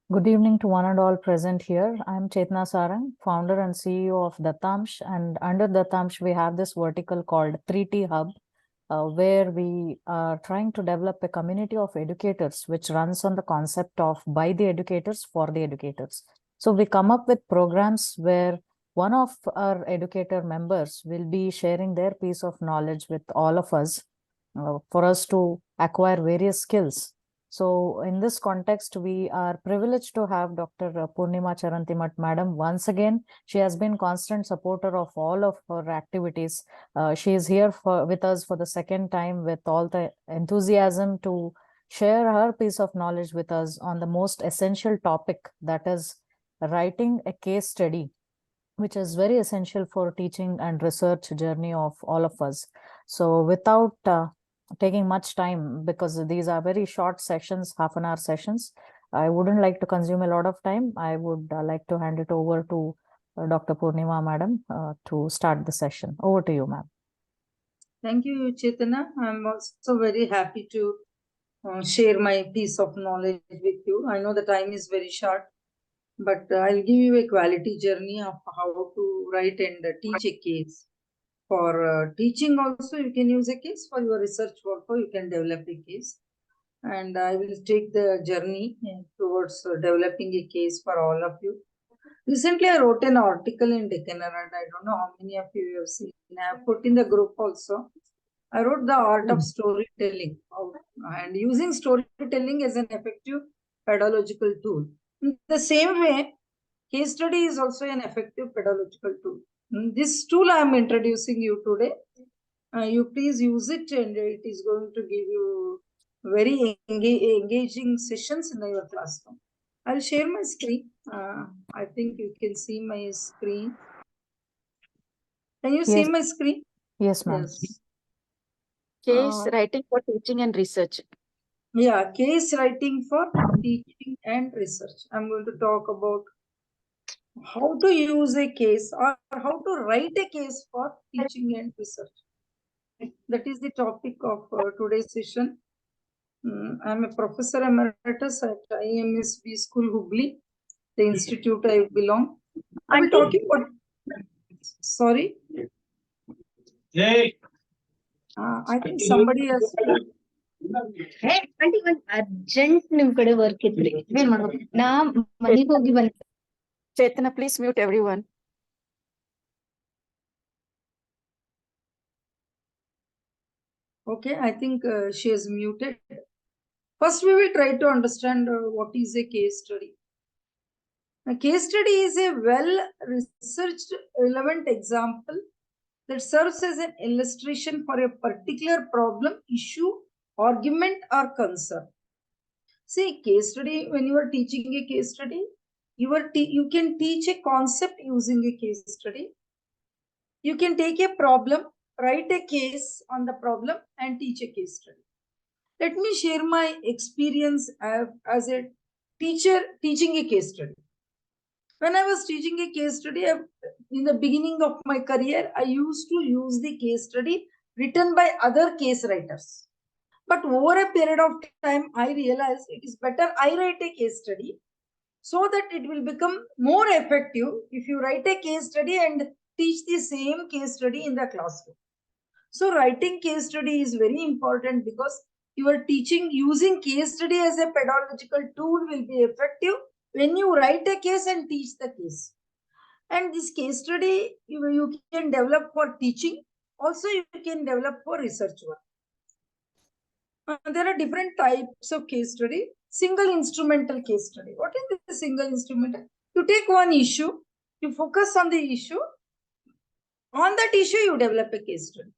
Good evening to one and all present here. I'm Chetna Sarang, founder and CEO of Dattamsh, and under Dattamsh, we have this vertical called 3T Hub, where we are trying to develop a community of educators, which runs on the concept of by the educators for the educators. So we come up with programs where one of our educator members will be sharing their piece of knowledge with all of us for us to acquire various skills. So in this context, we are privileged to have Dr. Poornima Charantimath Madam. Once again, she has been constant supporter of all of her activities. She is here with us for the second time with all the enthusiasm to share her piece of knowledge with us on the most essential topic, that is writing a case study, which is very essential for teaching and research journey of all of us. So without taking much time, because these are very short sessions, half an hour sessions, I wouldn't like to consume a lot of time. I would like to hand it over to Dr. Poornima Madam to start the session. Over to you, ma'am. Thank you, Chetana. I'm also very happy to share my piece of knowledge with you. I know the time is very short, but I'll give you a quality journey of how to write and teach a case. For teaching also, you can use a case. For your research also, you can develop a case. And I will take the journey towards developing a case for all of you. Recently, I wrote an article in Deccan Herald. I don't know how many of you have seen. I have put in the group also. I wrote the art of storytelling and using storytelling as an effective pedagogical tool. In the same way, case study is also an effective pedagogical tool. This tool I am introducing you today. You please use it, and it is going to give you very engaging sessions in your classroom. I'll share my screen. I think you can see my screen. Can you see my screen? Yes, ma'am. Yes. Case writing for teaching and research. Yeah, case writing for teaching and research. I'm going to talk about how to use a case or how to write a case for teaching and research. That is the topic of today's session. I'm a professor emeritus at IMSB School, Hubli, the institute I belong. I will talk about. Sorry. I think somebody has. Aunty ಒಂದು urgent ನಿಮ್ ಕಡೆ work ಇತ್ರಿ ಏನ್ ಮಾಡ್ಬೇಕು ನಾ ಮನೆಗೆ ಹೋಗಿ ಬಂದ Chetna, please mute everyone. Okay, I think she is muted. First, we will try to understand what is a case study. A case study is a well-researched, relevant example that serves as an illustration for a particular problem, issue, argument, or concern. See, case study, when you are teaching a case study, you can teach a concept using a case study. You can take a problem, write a case on the problem, and teach a case study. Let me share my experience as a teacher teaching a case study. When I was teaching a case study, in the beginning of my career, I used to use the case study written by other case writers. But over a period of time, I realized it is better I write a case study so that it will become more effective if you write a case study and teach the same case study in the classroom. So writing case study is very important because your teaching using case study as a pedagogical tool will be effective when you write a case and teach the case. And this case study you can develop for teaching. Also, you can develop for research work. There are different types of case study. Single instrumental case study. What is the single instrumental? You take one issue, you focus on the issue. On that issue, you develop a case study.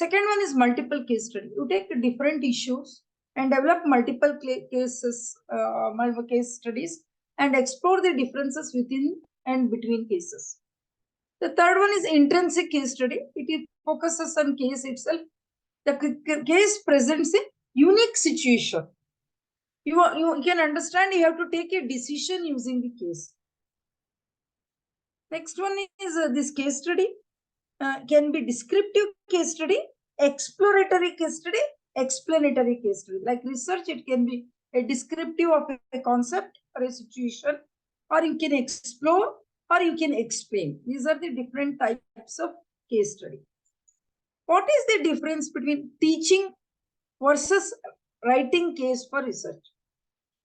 Second one is multiple case study. You take different issues and develop multiple multiple case studies and explore the differences within and between cases. The third one is intrinsic case study. It focuses on case itself. The case presents a unique situation. You can understand you have to take a decision using the case. Next one is this case study. Can be descriptive case study, exploratory case study, explanatory case study. Like research, it can be a descriptive of a concept or a situation, or you can explore, or you can explain. These are the different types of case study. What is the difference between teaching versus writing case for research?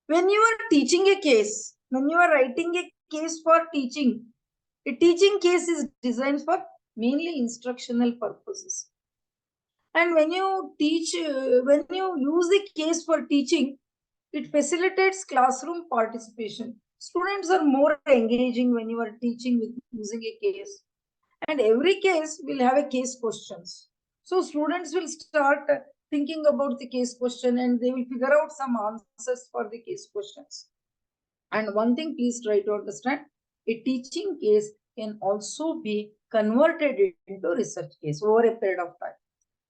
When you are teaching a case, when you are writing a case for teaching, a teaching case is designed for mainly instructional purposes. And when you teach, when you use the case for teaching, it facilitates classroom participation. Students are more engaging when you are teaching with using a case. And every case will have a case questions. So students will start thinking about the case question and they will figure out some answers for the case questions. And one thing, please try to understand, a teaching case can also be converted into research case over a period of time.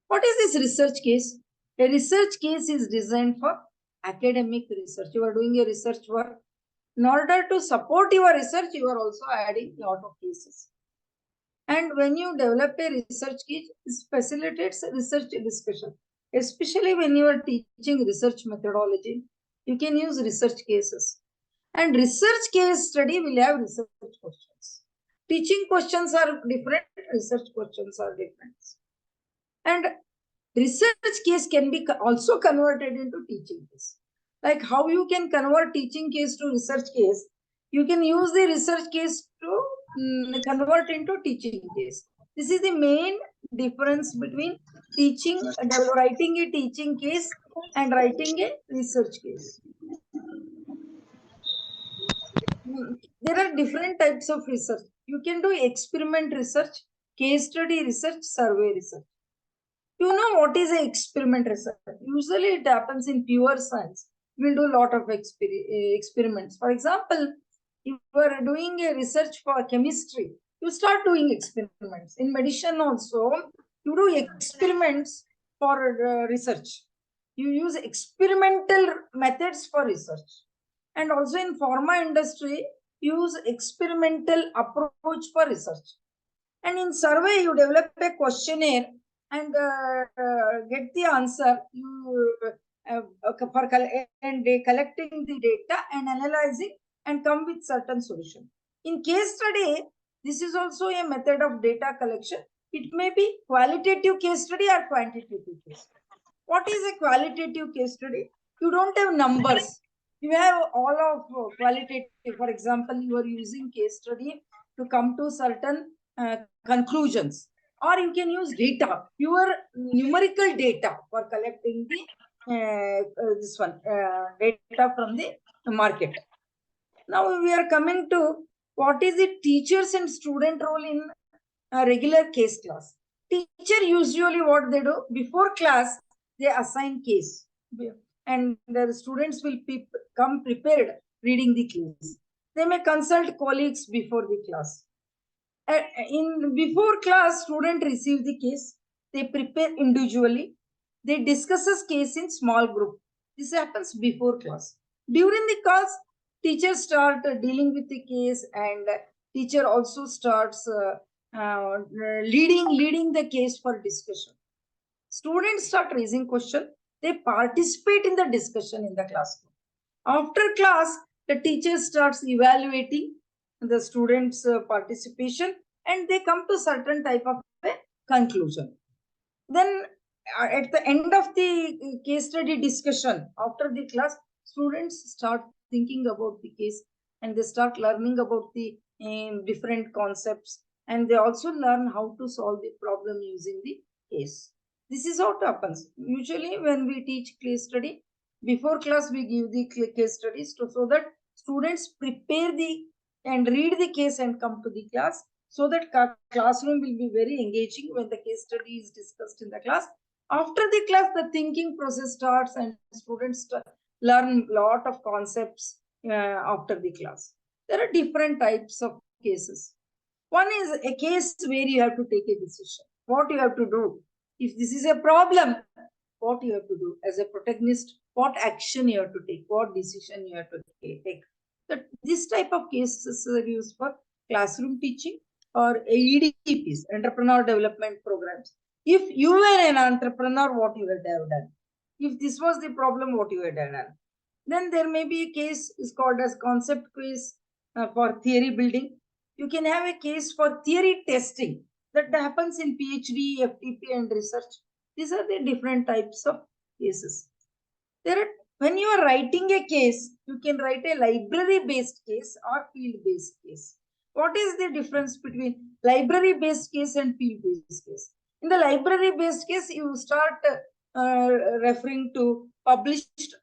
What is this research case? A research case is designed for academic research. You are doing a research work. In order to support your research, you are also adding a lot of cases. And when you develop a research case, it facilitates research discussion. Especially when you are teaching research methodology, you can use research cases. And research case study will have research questions. Teaching questions are different, research questions are different. And research case can be also converted into teaching case. Like how you can convert teaching case to research case, you can use the research case to convert into teaching case. This is the main difference between teaching, writing a teaching case and writing a research case. There are different types of research. You can do experiment research, case study research, survey research. You know what is an experiment research? Usually it happens in pure science. We'll do a lot of experiments. For example, if you are doing a research for chemistry, you start doing experiments. In medicine also, you do experiments for research. You use experimental methods for research. And also in pharma industry, use experimental approach for research. And in survey, you develop a questionnaire and get the answer. You for collecting the data and analyzing and come with certain solution. In case study, this is also a method of data collection. It may be qualitative case study or quantitative case study. What is a qualitative case study? You don't have numbers. You have all of qualitative. For example, you are using case study to come to certain conclusions, or you can use data, pure numerical data for collecting the data from the market. Now we are coming to what is the teachers and student role in a regular case class. Teacher usually what they do before class, they assign case and the students will come prepared reading the case. They may consult colleagues before the class. Before class, student receive the case. They prepare individually. They discusses case in small group. This happens before class. During the class, teacher start dealing with the case, and teacher also starts leading the case for discussion. Students start raising question. They participate in the discussion in the classroom. After class, the teacher starts evaluating the students' participation, and they come to certain type of a conclusion. Then at the end of the case study discussion, after the class, students start thinking about the case and they start learning about the different concepts, and they also learn how to solve the problem using the case. This is how it happens. Usually when we teach case study, before class we give the case studies so that students prepare the and read the case and come to the class, so that classroom will be very engaging when the case study is discussed in the class. After the class, the thinking process starts and students learn a lot of concepts after the class. There are different types of cases. One is a case where you have to take a decision. What you have to do. If this is a problem, what you have to do as a protagonist, what action you have to take, what decision you have to take. So this type of cases are used for classroom teaching or EDPs, entrepreneur development programs. If you were an entrepreneur, what you would have done? If this was the problem, what you would have done? Then there may be a case is called as concept case for theory building. You can have a case for theory testing that happens in PhD, FTP, and research. These are the different types of cases. When you are writing a case, you can write a library-based case or field-based case. What is the difference between library-based case and field-based case? In the library-based case, you start referring to published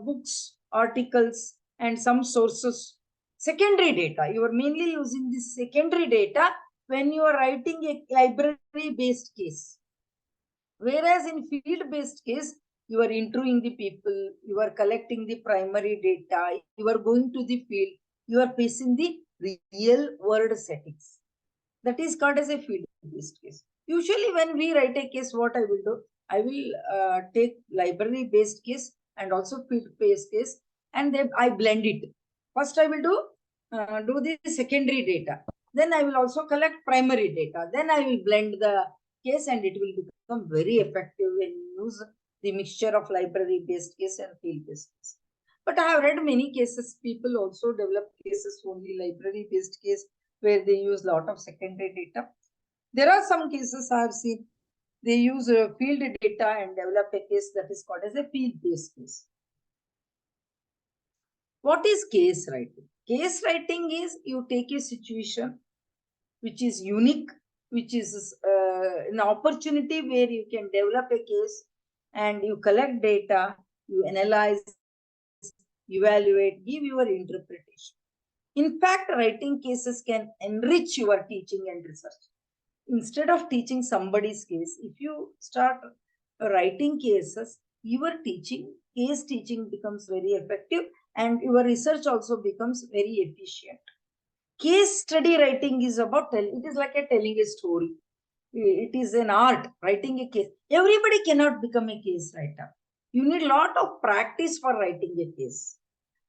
books, articles, and some sources. Secondary data, you are mainly using this secondary data when you are writing a library-based case. Whereas in field-based case, you are interviewing the people, you are collecting the primary data, you are going to the field, you are facing the real world settings. That is called as a field-based case. Usually when we write a case, what I will do, I will take library-based case and also field-based case, and then I blend it. First I will do the secondary data. Then I will also collect primary data. Then I will blend the case, and it will become very effective when you use the mixture of library-based case and field-based case. But I have read many cases, people also develop cases only library-based case where they use a lot of secondary data. There are some cases I have seen, they use field data and develop a case that is called as a field-based case. What is case writing? Case writing is you take a situation which is unique, which is an opportunity where you can develop a case and you collect data, you analyze, evaluate, give your interpretation. In fact, writing cases can enrich your teaching and research. Instead of teaching somebody's case, if you start writing cases, your case teaching becomes very effective and your research also becomes very efficient. Case study writing is about it is like telling a story. It is an art, writing a case. Everybody cannot become a case writer. You need a lot of practice for writing a case.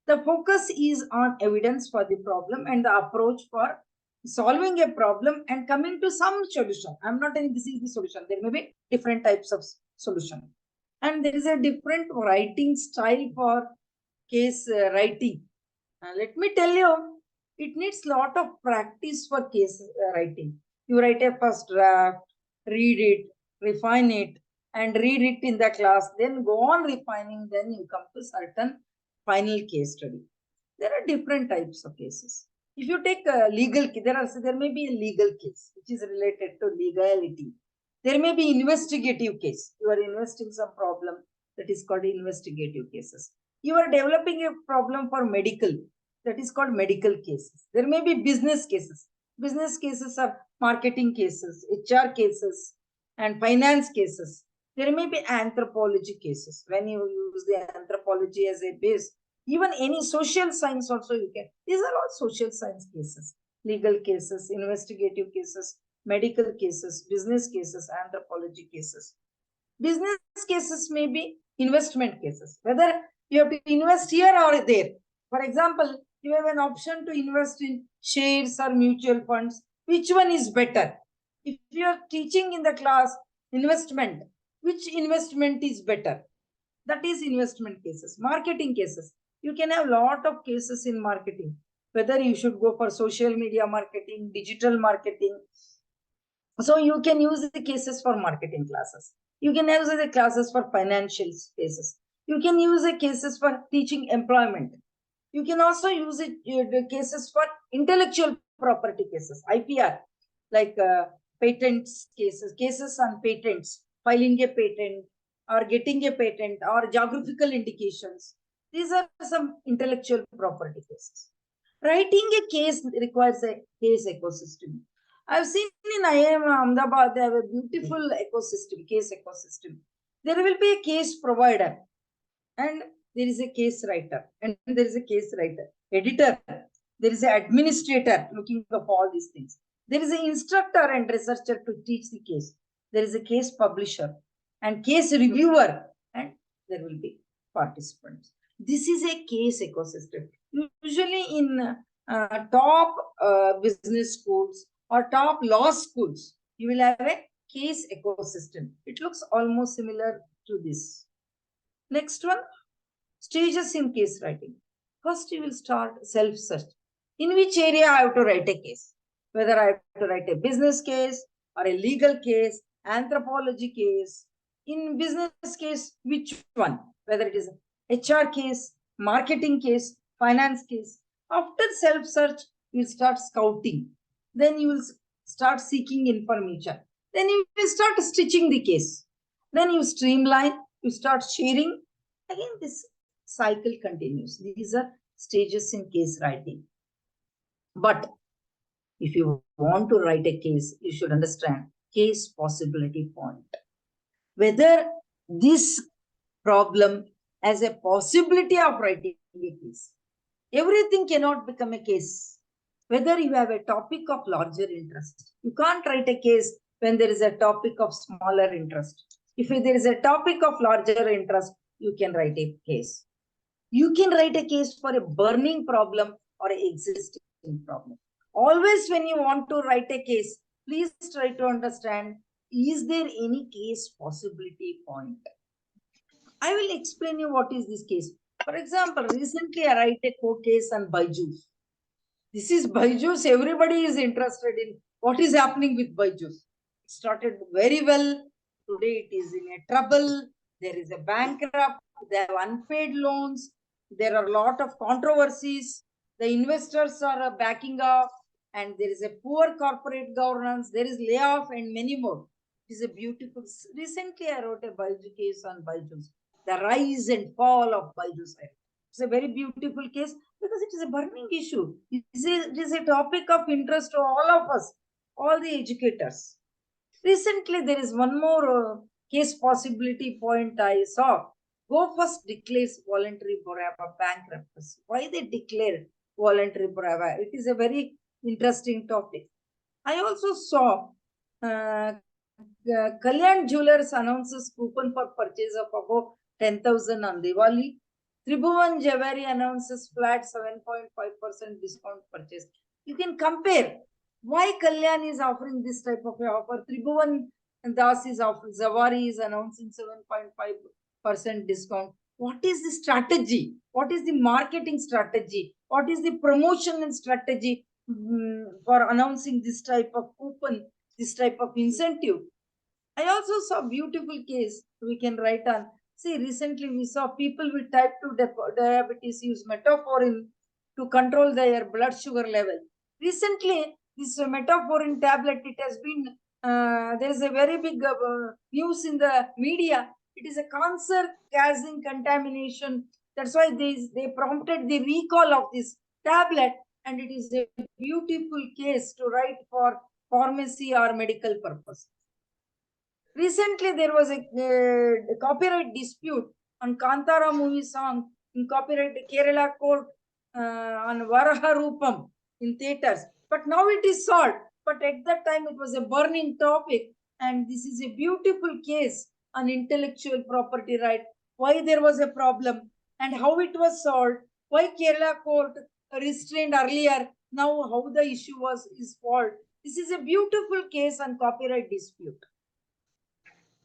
The focus is on evidence for the problem and the approach for solving a problem and coming to some solution. I'm not saying this is the solution. There may be different types of solution. And there is a different writing style for case writing. Let me tell you, it needs a lot of practice for case writing. You write a first draft, read it, refine it, and read it in the class, then go on refining, then you come to certain final case study. There are different types of cases. If you take a legal case, there may be a legal case which is related to legality. There may be investigative case. You are investing some problem, that is called investigative cases. You are developing a problem for medical, that is called medical cases. There may be business cases. Business cases are marketing cases, HR cases, and finance cases. There may be anthropology cases. When you use the anthropology as a base, even any social science also you can. These are all social science cases, legal cases, investigative cases, medical cases, business cases, anthropology cases. Business cases may be investment cases, whether you have to invest here or there. For example, you have an option to invest in shares or mutual funds. Which one is better? If you are teaching in the class investment, which investment is better? That is investment cases. Marketing cases. You can have a lot of cases in marketing, whether you should go for social media marketing, digital marketing. So you can use the cases for marketing classes. You can use the classes for financial cases. You can use the cases for teaching employment. You can also use it the cases for intellectual property cases, IPR, like patents cases, cases on patents, filing a patent or getting a patent or geographical indications. These are some intellectual property cases. Writing a case requires a case ecosystem. I've seen in IIM Ahmedabad, they have a beautiful ecosystem, case ecosystem. There will be a case provider and there is a case writer and there is a case writer, editor, there is an administrator looking up all these things. There is an instructor and researcher to teach the case. There is a case publisher and case reviewer, and there will be participants. This is a case ecosystem. Usually in top business schools or top law schools, you will have a case ecosystem. It looks almost similar to this. Next one, Stages in case writing. First, you will start self-search. In which area I have to write a case? Whether I have to write a business case or a legal case, anthropology case. In business case, which one? Whether it is HR case, marketing case, finance case. After self-search, you will start scouting. Then you will start seeking information. Then you will start stitching the case. Then you streamline, you start sharing. Again, this cycle continues. These are stages in case writing. But if you want to write a case, you should understand case possibility point. Whether this problem has a possibility of writing a case. Everything cannot become a case. Whether you have a topic of larger interest. You can't write a case when there is a topic of smaller interest. If there is a topic of larger interest, you can write a case. You can write a case for a burning problem or an existing problem. Always when you want to write a case, please try to understand, is there any case possibility point? I will explain you what is this case. For example, recently I write a court case on Byju's. This is Byju's. Everybody is interested in what is happening with Byju's. It started very well. Today it is in a trouble. There is a bankrupt. They have unpaid loans. There are a lot of controversies. The investors are backing off. And there is a poor corporate governance. There is layoff and many more. It is a beautiful. Recently I wrote a Byju case on Byju's. The rise and fall of Byju's. It's a very beautiful case because it is a burning issue. It is a topic of interest to all of us, all the educators. Recently, there is one more case possibility point I saw. Go First declares voluntary Borava bankruptcy. Why they declare voluntary Borava? It is a very interesting topic. I also saw Kalyan Jewelers announces coupon for purchase of above 10,000 on Diwali. Tribhuvan Jewelry announces flat 7.5% discount purchase. You can compare why Kalyan is offering this type of offer. Tribhuvan Das is offering, Zawari is announcing 7.5% discount. What is the strategy? What is the marketing strategy? What is the promotion strategy for announcing this type of coupon, this type of incentive? I also saw a beautiful case we can write on. See, recently we saw people with type 2 diabetes use metformin to control their blood sugar level. Recently, this metformin tablet, it has been, there is a very big news in the media. It is a cancer-causing contamination. That's why they prompted the recall of this tablet, and it is a beautiful case to write for pharmacy or medical purpose. Recently, there was a copyright dispute on Kantara movie song in copyright Kerala court on Varaharupam in theaters. But now it is solved. But at that time, it was a burning topic. And this is a beautiful case on intellectual property right. Why there was a problem and how it was solved. Why Kerala court restrained earlier. Now how the issue is solved. This is a beautiful case on copyright dispute.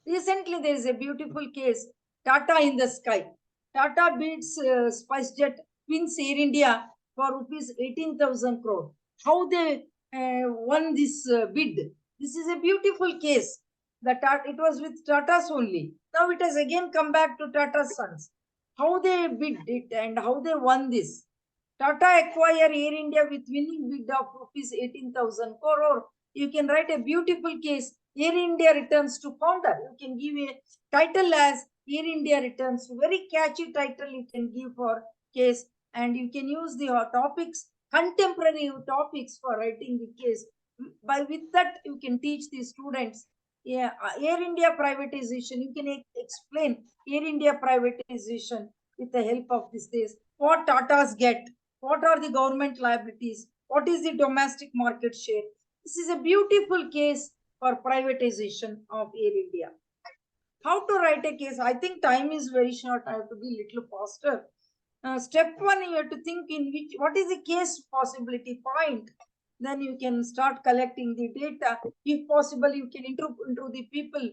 Recently, there is a beautiful case, Tata in the sky. Tata beats SpiceJet, wins Air India for rupees 18,000 crore. How they won this bid? This is a beautiful case. It was with Tata's only. Now it has again come back to Tata's sons. How they bid it and how they won this. Tata acquire Air India with winning bid of rupees 18,000 crore. You can write a beautiful case. Air India returns to founder. You can give a title as Air India returns. Very catchy title you can give for case. And you can use the topics, contemporary topics for writing the case. With that, you can teach the students. Yeah, Air India privatization. You can explain Air India privatization with the help of this case. What Tatas get? What are the government liabilities? What is the domestic market share? This is a beautiful case for privatization of Air India. How to write a case? I think time is very short. I have to be a little faster. Step one, you have to think in what is the case possibility point. Then you can start collecting the data. If possible, you can into the people,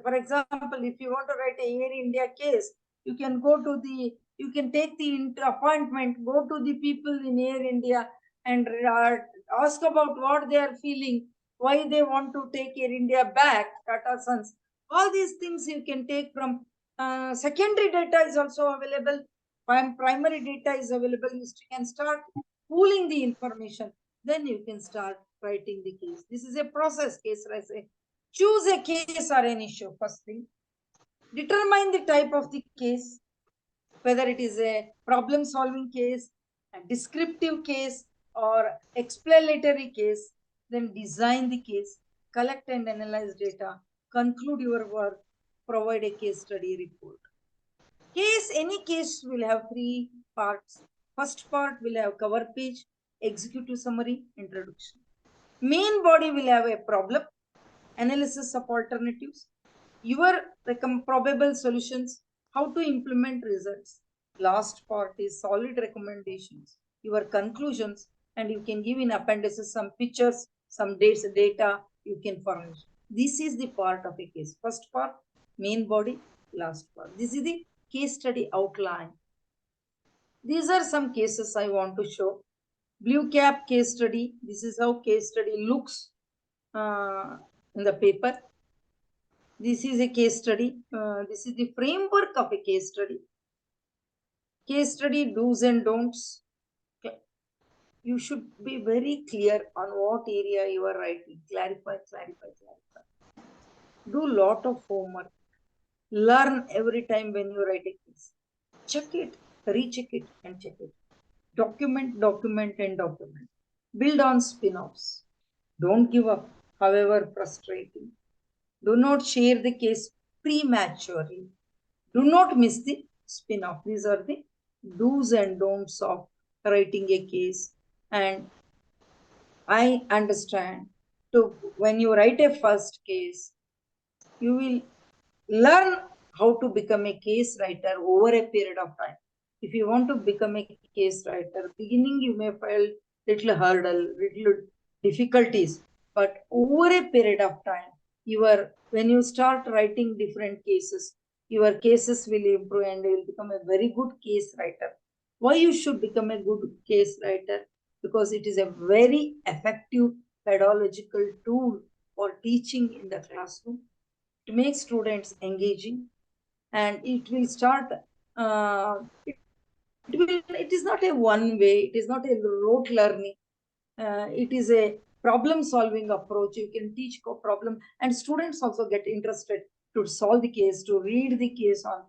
for example, if you want to write a Air India case, you can go to the You can take the appointment, go to the people in Air India and ask about what they are feeling, why they want to take Air India back, Tata Sons. All these things you can take from secondary data is also available. Primary data is available. You can start pooling the information. Then you can start writing the case. This is a process case. I say, choose a case or an issue. First thing, determine the type of the case, whether it is a problem solving case, a descriptive case, or explanatory case. Then design the case, collect and analyze data, conclude your work, provide a case study report. Any case will have three parts. First part will have cover page, executive summary, introduction. Main body will have a problem, analysis of alternatives, your probable solutions, how to implement results. Last part is solid recommendations, your conclusions, and you can give in appendices some pictures, some dates, data you can furnish. This is the part of a case. First part, main body, last part. This is the case study outline. These are some cases I want to show. Blue cap case study. This is how case study looks in the paper. This is a case study. This is the framework of a case study. Case study do's and don'ts. You should be very clear on what area you are writing. Clarify. Do a lot of homework. Learn every time when you write a case. Check it, recheck it, and check it. Document. Build on spin-offs. Don't give up, however frustrating. Do not share the case prematurely. Do not miss the spin-off. These are the do's and don'ts of writing a case. And I understand, when you write a first case, you will learn how to become a case writer over a period of time. If you want to become a case writer, beginning you may feel little hurdle, little difficulties, but over a period of time, when you start writing different cases, your cases will improve and you will become a very good case writer. Why you should become a good case writer? Because it is a very effective pedagogical tool for teaching in the classroom. It makes students engaging, and it will start. It is not a one way. It is not a rote learning. It is a problem-solving approach. You can teach problem, and students also get interested to solve the case, to read the case on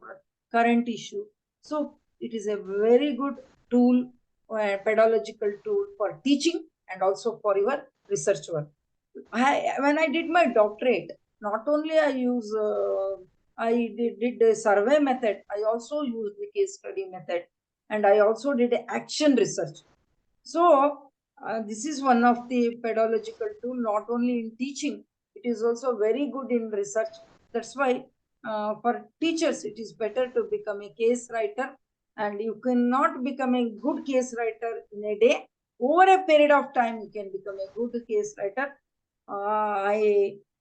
current issue. So it is a very good tool, pedagogical tool for teaching and also for your research work. When I did my doctorate, not only I did a survey method, I also used the case study method, and I also did action research. So this is one of the pedagogical tool, not only in teaching, it is also very good in research. That's why for teachers, it is better to become a case writer, and you cannot become a good case writer in a day. Over a period of time, you can become a good case writer.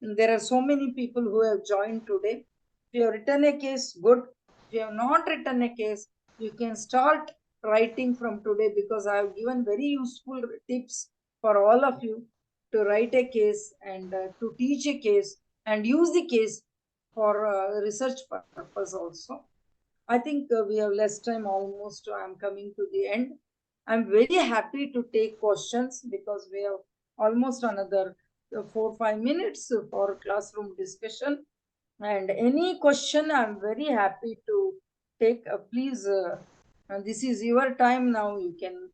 There are so many people who have joined today. If you have written a case, good. If you have not written a case, you can start writing from today, because I have given very useful tips for all of you to write a case and to teach a case and use the case for research purpose also. I think we have less time, almost I'm coming to the end. I'm very happy to take questions, because we have almost another 4-5 minutes for classroom discussion. And any question, I'm very happy to take. Please, this is your time now. You can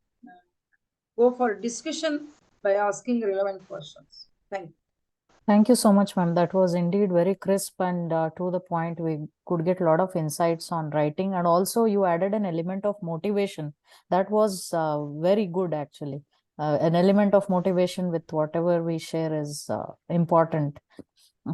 go for discussion by asking relevant questions. Thank you. Thank you so much, ma'am. That was indeed very crisp and to the point. We could get a lot of insights on writing, and also you added an element of motivation. That was very good, actually. An element of motivation with whatever we share is important.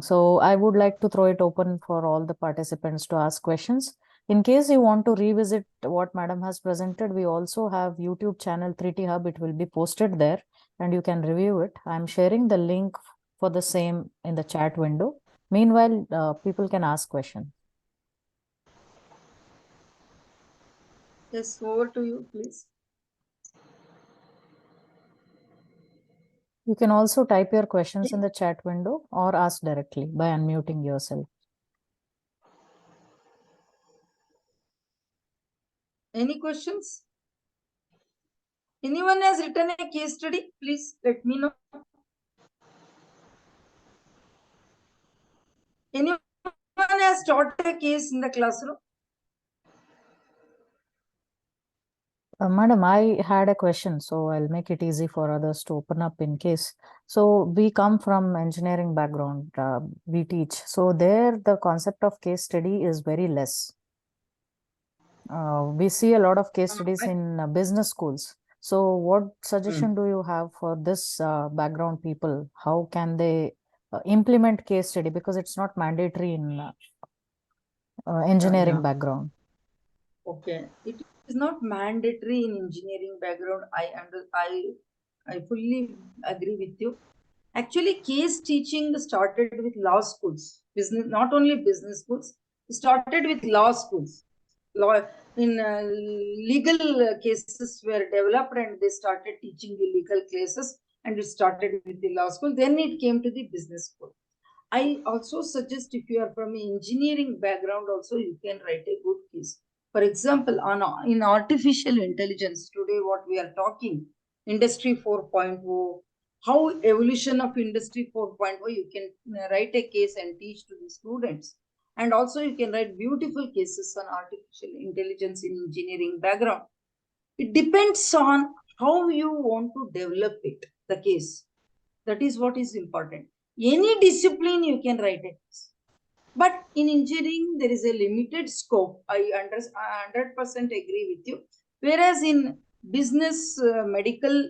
So I would like to throw it open for all the participants to ask questions. In case you want to revisit what Madam has presented, we also have YouTube channel 3T Hub. It will be posted there and you can review it. I'm sharing the link for the same in the chat window. Meanwhile, people can ask questions. Yes, over to you, please. You can also type your questions in the chat window or ask directly by unmuting yourself. Any questions? Anyone has written a case study? Please let me know. Anyone has taught a case in the classroom? Madam, I had a question, so I'll make it easy for others to open up in case. So we come from engineering background, we teach. So there, the concept of case study is very less. We see a lot of case studies in business schools. So what suggestion do you have for this background people? How can they implement case study? Because it's not mandatory in engineering background. Okay, it is not mandatory in engineering background. I fully agree with you. Actually, case teaching started with law schools. Business, not only business schools, started with law schools. Law in legal cases were developed, and they started teaching the legal cases, and it started with the law school. Then it came to the business school. I also suggest if you are from an engineering background, also you can write a good case. For example, in artificial intelligence, today what we are talking, Industry 4.0, how evolution of Industry 4.0, you can write a case and teach to the students. And also you can write beautiful cases on artificial intelligence in engineering background. It depends on how you want to develop it, the case. That is what is important. Any discipline you can write it. But in engineering, there is a limited scope. I 100% agree with you. Whereas in business, medical,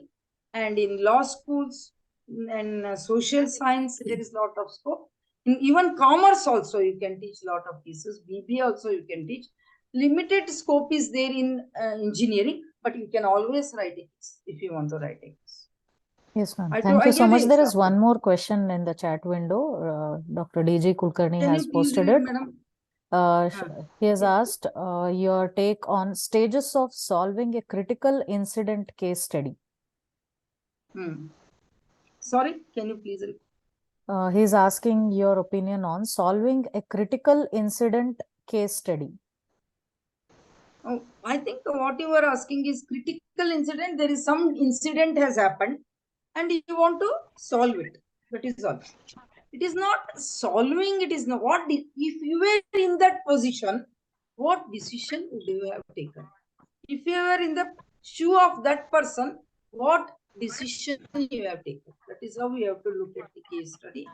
and in law schools and social science, there is a lot of scope. In even commerce also, you can teach a lot of pieces. BBA also you can teach. Limited scope is there in engineering, but you can always write it if you want to write it. Yes, ma'am. Thank you so gave the much. There is example. one more question in the chat window. Dr. DG Kulkarni Can has you please posted read, it. madam? He has asked your take on stages of solving a critical incident case study. Sorry, can you please repeat? He's asking your opinion on solving a critical incident case study. Oh, I think what you are asking is critical incident. There is some incident has happened and you want to solve it. That is all. It is not solving. It is not what if you were in that position, what decision would you have taken? If you were in the shoe of that person, what decision you have taken? That is how we have to look at the case study.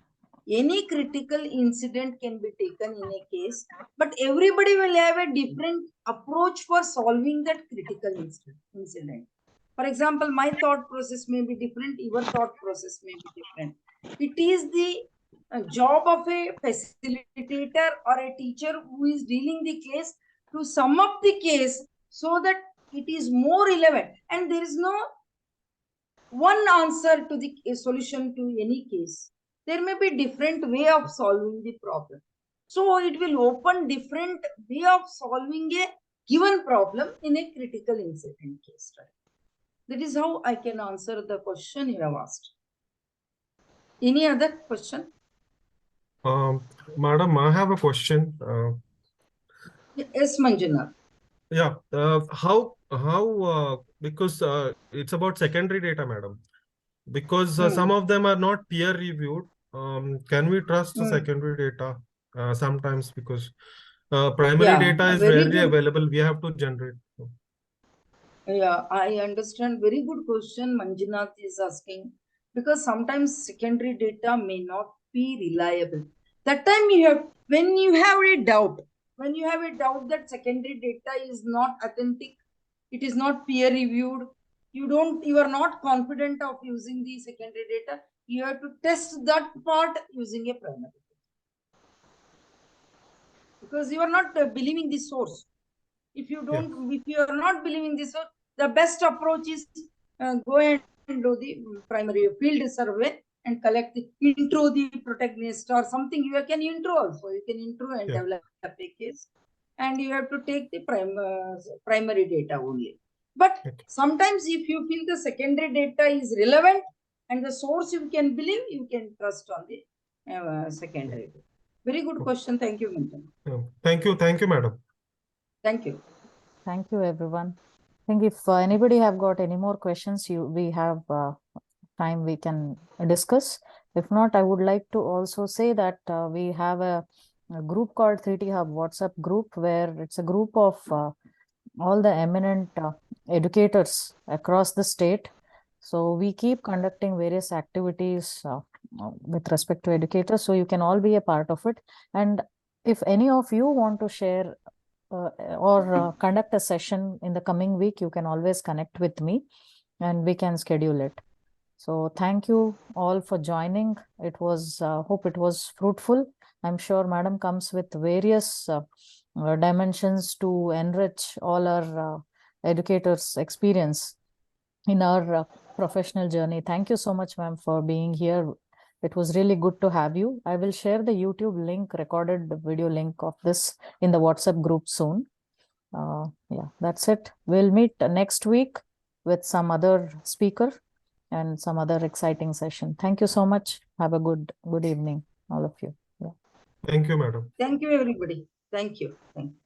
Any critical incident can be taken in a case, but everybody will have a different approach for solving that critical incident. For example, my thought process may be different, your thought process may be different. It is the job of a facilitator or a teacher who is dealing the case to sum up the case so that it is more relevant, and there is no one answer to the solution to any case. There may be different way of solving the problem. So it will open different way of solving a given problem in a critical incident case. Right? That is how I can answer the question you have asked. Any other question? Madam, I have a question. Yes, Manjuna. Yeah, because it's about secondary data, madam. Because some of them are not peer reviewed. Can we trust the secondary data sometimes? Because primary data is rarely available. We have to generate. Yeah, I understand. Very good question Manjunath is asking, because sometimes secondary data may not be reliable. That time when you have a doubt that secondary data is not authentic, it is not peer reviewed, you are not confident of using the secondary data, you have to test that part using a primary data. Because you are not believing the source. If you are not believing this, the best approach is go and do the primary field survey and collect the intro the protagonist or something. You can intro also. You can intro and develop a case. and you have to take the primary data only. But Okay. sometimes if you feel the secondary data is relevant and the source you can believe, you can trust on the secondary data. Very good question. Thank you, Minton. Thank you, madam. Thank you. Thank you, everyone. I think if anybody have got any more questions, we have time we can discuss. If not, I would like to also say that we have a group called 3T Hub WhatsApp group, where it's a group of all the eminent educators across the state. So we keep conducting various activities with respect to educators. So you can all be a part of it. And if any of you want to share or conduct a session in the coming week, you can always connect with me and we can schedule it. So thank you all for joining. It was, hope it was fruitful. I'm sure Madam comes with various dimensions to enrich all our educators' experience in our professional journey. Thank you so much, ma'am, for being here. It was really good to have you. I will share the YouTube link, recorded video link of this in the WhatsApp group soon. Yeah, that's it. We'll meet next week with some other speaker and some other exciting session. Thank you so much. Have a good evening, all of you. Yeah. Thank you, madam. Thank you, everybody. Thank you. Thank you.